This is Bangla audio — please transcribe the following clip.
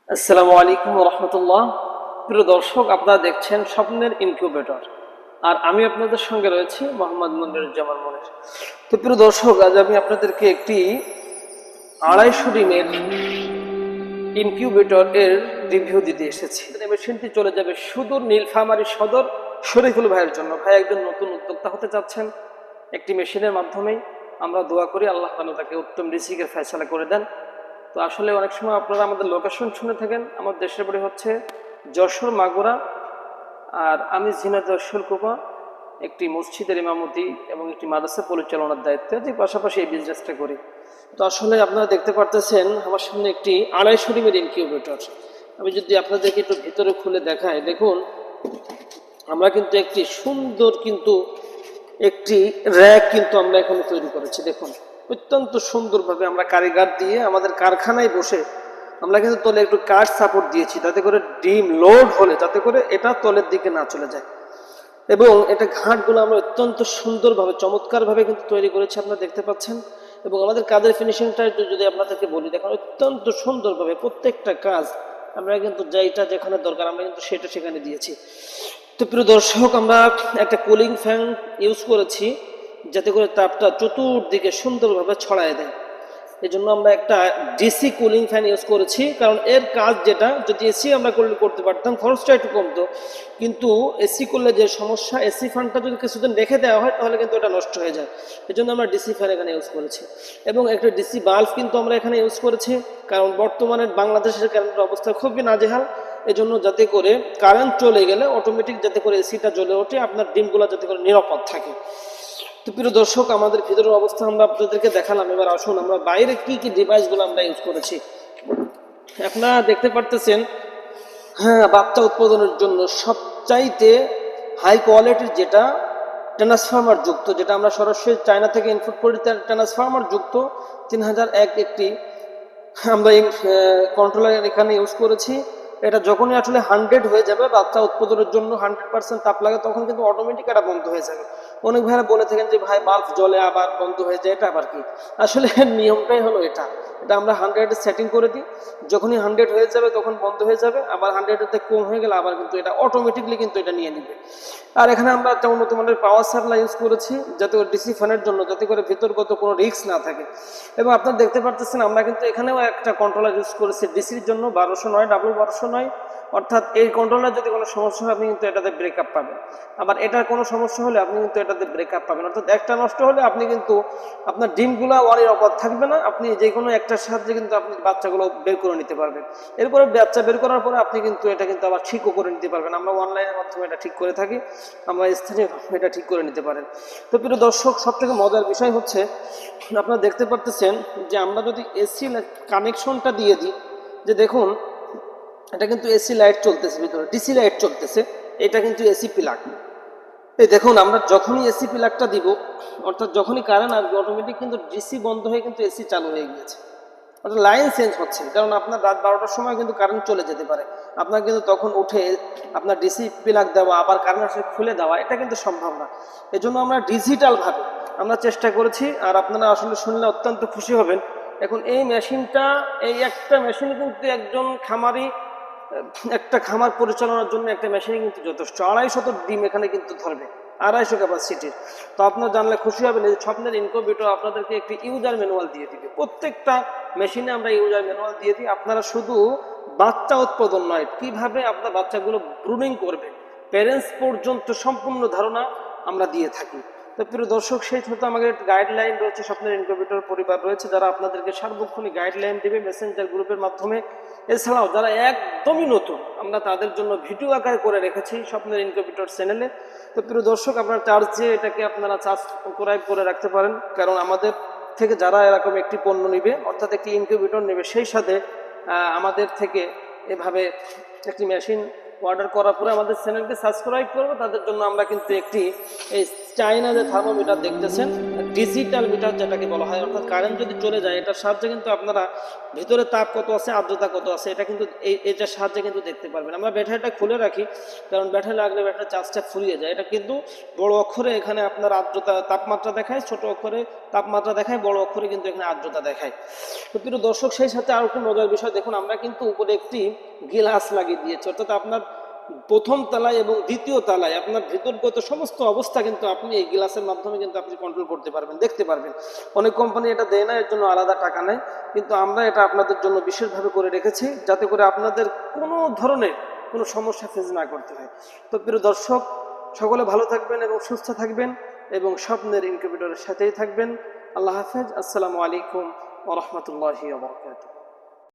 আসসালামু আলাইকুম রহমতুল্লাহ। প্রিয় দর্শক, আপনারা দেখছেন স্বপ্নের ইনকিউবেটর, আর আমি আপনাদের সঙ্গে রয়েছি মোহাম্মদ মনিরুজ্জামান মনির। তো প্রিয় দর্শক, আজ আমি আপনাদেরকে একটি 250 ডিমের ইনকিউবেটর এর রিভিউ দিতে এসেছি। মেশিনটি চলে যাবে সুদূর নীলফামারী সদর শরীফুল ভাইয়ের জন্য। ভাই একজন নতুন উদ্যোক্তা হতে চাচ্ছেন একটি মেশিনের মাধ্যমেই। আমরা দোয়া করি আল্লাহ তাআলা তাকে উত্তম রিজিকের ফয়সালা করে দেন। তো আসলে অনেক সময় আপনারা আমাদের লোকেশন শুনে থাকেন। আমার দেশের বাড়ি হচ্ছে যশোর মাগুরা, আর আমি ঝিনাইদহ শৈলকুপা একটি মসজিদের ইমামতি এবং একটি মাদ্রাসা পরিচালনার দায়িত্বে, যে পাশাপাশি এই বিজনেসটা করি। তো আসলে আপনারা দেখতে পারতেছেন আমার সামনে একটি 250 ডিমের ইনকিউবেটর। আমি যদি আপনাদেরকে একটু ভিতরে খুলে দেখাই, দেখুন আমরা কিন্তু একটি সুন্দর একটি র্যাক কিন্তু আমরা এখানে তৈরি করেছি। দেখুন অত্যন্ত সুন্দরভাবে আমরা কারিগর দিয়ে আমাদের কারখানায় বসে আমরা কিন্তু তলে একটু কাঠ সাপোর্ট দিয়েছি, যাতে করে ডিম লোড হলে যাতে করে এটা তলের দিকে না চলে যায়। এবং এটা ঘাটগুলো আমরা অত্যন্ত সুন্দরভাবে চমৎকারভাবে কিন্তু তৈরি করেছি, আপনারা দেখতে পাচ্ছেন। এবং আমাদের কাজের ফিনিশিংটা যদি আপনাদেরকে বলি, দেখুন অত্যন্ত সুন্দরভাবে প্রত্যেকটা কাজ আমরা কিন্তু যেটা যেখানে দরকার আমরা কিন্তু সেটা সেখানে দিয়েছি। তো প্রিয় দর্শক, আমরা একটা কুলিং ফ্যান ইউজ করেছি যাতে করে তাপটা চতুর্দিকে সুন্দরভাবে ছড়ায় দেয়। এই জন্য আমরা একটা ডিসি কুলিং ফ্যান ইউজ করেছি, কারণ এর কাজ যেটা, যদি এসি আমরা করতে পারতাম খরচটা একটু কমতো, কিন্তু এসি করলে যে সমস্যা, এসি ফ্যানটা যদি কিছুদিন রেখে দেওয়া হয় তাহলে কিন্তু এটা নষ্ট হয়ে যায়। এই জন্য আমরা ডিসি ফ্যান এখানে ইউজ করেছি। এবং একটা ডিসি বাল্ব কিন্তু আমরা এখানে ইউজ করেছি, কারণ বর্তমানে বাংলাদেশের কারেন্টের অবস্থা খুবই নাজেহাল। এজন্য যাতে করে কারেন্ট চলে গেলে অটোমেটিক যাতে করে এসিটা জ্বলে ওঠে, আপনার ডিমগুলো যাতে করে নিরাপদ থাকে। তো প্রিয় দর্শক, আমাদের ভিতরের অবস্থা আমরা আপনাদেরকে দেখালাম। এবার আসুন আমরা বাইরে কি কি ডিভাইসগুলো আমরা ইউজ করেছি। আপনারা দেখতে পারতেছেন, হ্যাঁ, বাচ্চা উৎপাদনের জন্য সবচাইতে হাই কোয়ালিটির যেটা ট্রান্সফর্মার যুক্ত, যেটা আমরা সরাসরি চায়না থেকে ইনপুট করি, ট্রান্সফর্মার যুক্ত 3001 একটি আমরা কন্ট্রোলার এখানে ইউজ করেছি। এটা যখনই আসলে 100 হয়ে যাবে, বাচ্চা উৎপাদনের জন্য 100% তাপ লাগে, তখন কিন্তু অটোমেটিক এটা বন্ধ হয়ে যাবে। অনেক ভাইরা বলে থাকেন যে ভাই বাল্ব জ্বলে আবার বন্ধ হয়ে যায়, এটা আবার কি? আসলে নিয়মটাই হলো এটা আমরা 100 সেটিং করে দিই, যখনই 100 হয়ে যাবে তখন বন্ধ হয়ে যাবে, আবার 100 কম হয়ে গেলে আবার কিন্তু এটা অটোমেটিকলি কিন্তু এটা নিয়ে নিবে। আর এখানে আমরা একটা উন্নত মানের পাওয়ার সাপ্লাই ইউজ করেছি, যাতে করে ডিসি ফ্যানের জন্য যাতে করে ভিতরগত কোনো রিস্ক না থাকে। এবং আপনারা দেখতে পারতেছেন আমরা কিন্তু এখানেও একটা কন্ট্রোলার ইউজ করেছি ডিসির জন্য, 1209 W1209। অর্থাৎ এই কন্ট্রোলার যদি কোনো সমস্যা হয় আপনি কিন্তু এটাতে ব্রেকআপ পাবেন, আবার এটার কোনো সমস্যা হলে আপনি কিন্তু এটাতে ব্রেকআপ পাবেন। অর্থাৎ একটা নষ্ট হলে আপনি কিন্তু আপনার ডিমগুলো অনিরাপদ থাকবে না, আপনি যে কোনো একটার সাহায্যে কিন্তু আপনি বাচ্চাগুলো বের করে নিতে পারবেন। এরপরে বাচ্চা বের করার পরে আপনি কিন্তু এটা কিন্তু আবার ঠিকও করে নিতে পারবেন। আমরা অনলাইনের মাধ্যমে এটা ঠিক করে থাকি, আমরা স্থানীয় এটা ঠিক করে নিতে পারেন। তো প্রিয় দর্শক, সব থেকে মজার বিষয় হচ্ছে আপনারা দেখতে পারতেছেন যে আমরা যদি এসি কানেকশনটা দিয়ে দিই, যে দেখুন এটা কিন্তু এসি লাইট চলতেছে, ভিতরে ডিসি লাইট চলতেছে, এটা কিন্তু এসি প্লাগ। এই দেখুন আমরা যখনই এসি প্লাগটা দিব, অর্থাৎ যখনই কারেন্ট আসবে অটোমেটিক কিন্তু ডিসি বন্ধ হয়ে কিন্তু এসি চালু হয়ে গিয়েছে। অর্থাৎ লাইন চেঞ্জ হচ্ছে, কারণ আপনার রাত 12টার সময় কিন্তু কারেন্ট চলে যেতে পারে, আপনার কিন্তু তখন উঠে আপনার ডিসি প্লাগ দেওয়া আবার কারেন্ট আসলে খুলে দেওয়া এটা কিন্তু সম্ভব না। এজন্য আমরা ডিজিটালভাবে আমরা চেষ্টা করেছি, আর আপনারা আসলে শুনলে অত্যন্ত খুশি হবেন। এখন এই মেশিনটা, এই একটা মেশিন কিন্তু একজন খামারি, একটা খামার পরিচালনার জন্য একটা মেশিন কিন্তু যথেষ্ট। 250 ডিম এখানে কিন্তু ধরবে, 250 ক্যাপাসিটির। তো আপনারা জানলে খুশি হবেন যে স্বপ্নের ইনকিউবেটর আপনাদেরকে একটি ইউজার ম্যানুয়াল দিয়ে দিবে। প্রত্যেকটা মেশিনে আমরা ইউজার ম্যানুয়াল দিয়ে দিই। আপনারা শুধু বাচ্চা উৎপাদন নয়, কিভাবে আপনার বাচ্চাগুলো ব্রুডিং করবে, প্যারেন্টস পর্যন্ত সম্পূর্ণ ধারণা আমরা দিয়ে থাকি। তো প্রিয় দর্শক, সেই সাথে আমাদের গাইডলাইন রয়েছে, স্বপ্নের ইনকিউবেটর পরিবার রয়েছে যারা আপনাদেরকে সার্বক্ষণিক গাইডলাইন দেবে মেসেঞ্জার গ্রুপের মাধ্যমে। এছাড়াও যারা একদমই নতুন, আমরা তাদের জন্য ভিডিও আকারে করে রেখেছি স্বপ্নের ইনকিউবেটর চ্যানেলে। তো প্রিয় দর্শক, আপনার চার্জে এটাকে আপনারা সাবস্ক্রাইব করে রাখতে পারেন, কারণ আমাদের থেকে যারা এরকম একটি পণ্য নেবে, অর্থাৎ একটি ইনকিউবেটর নেবে, সেই সাথে আমাদের থেকে এভাবে একটি মেশিন অর্ডার করার পরে আমাদের চ্যানেলকে সাবস্ক্রাইব করবে, তাদের জন্য আমরা কিন্তু একটি এই চাইনা যে থার্মোমিটার দেখতেছেন, ডিজিটাল মিটার যেটাকে বলা হয়, অর্থাৎ কারেন্ট যদি চলে যায় এটার সাহায্যে কিন্তু আপনারা ভিতরে তাপ কত আছে, আর্দ্রতা কত আছে, এটা কিন্তু এটার সাহায্যে কিন্তু দেখতে পারবেন। আমরা ব্যাটারিটা খুলে রাখি, কারণ ব্যাটারি লাগলে ব্যাটারি চার্জটা ফুরিয়ে যায়। এটা কিন্তু বড় অক্ষরে এখানে আপনার আর্দ্রতা তাপমাত্রা দেখায়, ছোট অক্ষরে তাপমাত্রা দেখায়, বড় অক্ষরে কিন্তু এখানে আর্দ্রতা দেখায়। তো প্রিয় দর্শক, সেই সাথে আরো একটি মজার বিষয় দেখুন, আমরা কিন্তু উপরে একটি গ্লাস লাগিয়ে দিয়েছি, অর্থাৎ আপনার প্রথম তলায় এবং দ্বিতীয় তলায় আপনার ভিতরগত সমস্ত অবস্থা কিন্তু আপনি এই গ্লাসের মাধ্যমে কিন্তু আপনি কন্ট্রোল করতে পারবেন, দেখতে পারবেন। অনেক কোম্পানি এটা দেয় না, এর জন্য আলাদা টাকা নেয়, কিন্তু আমরা এটা আপনাদের জন্য বিশেষভাবে করে রেখেছি, যাতে করে আপনাদের কোনো ধরনের কোনো সমস্যা ফেস না করতে হয়। তো প্রিয় দর্শক, সকলে ভালো থাকবেন এবং সুস্থ থাকবেন এবং স্বপ্নের ইনকিউবেটরের সাথেই থাকবেন। আল্লাহ হাফেজ। আসসালামু আলাইকুম ওয়া রাহমাতুল্লাহি ওয়া বারাকাতুহু।